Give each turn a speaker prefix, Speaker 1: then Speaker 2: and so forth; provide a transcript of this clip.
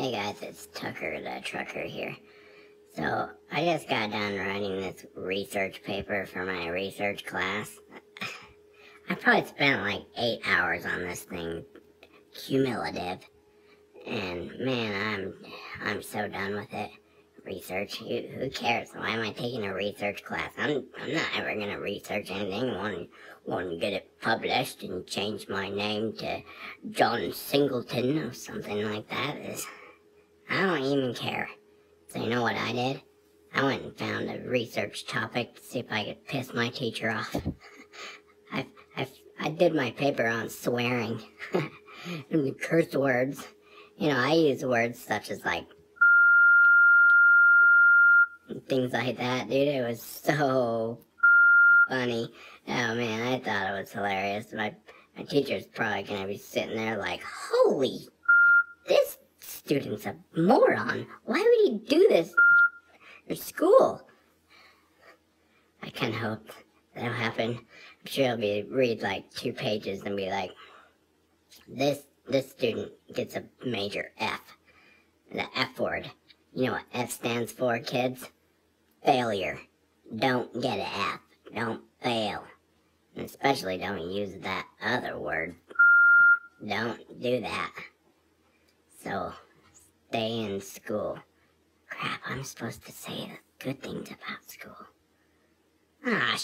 Speaker 1: Hey guys, it's Tucker the Trucker here. So, I just got done writing this research paper for my research class. I probably spent like 8 hours on this thing, cumulative. And man, I'm so done with it. Research, who cares? Why am I taking a research class? I'm not ever gonna research anything. Want to get it published and change my name to John Singleton or something like that. I don't even care. So you know what I did? I went and found a research topic to see if I could piss my teacher off. I did my paper on swearing and the curse words. You know, I use words such as like things like that, dude. It was so funny. Oh man, I thought it was hilarious. My teacher's probably gonna be sitting there like, holy, this student's a moron. Why would he do this in school? I kind of hope that'll happen. I'm sure he'll read like 2 pages and be like, this student gets a major F. The F word. You know what F stands for, kids? Failure. Don't get an F. Don't fail. And especially don't use that other word. Don't do that. So, stay in school. Crap, I'm supposed to say the good things about school. Ah,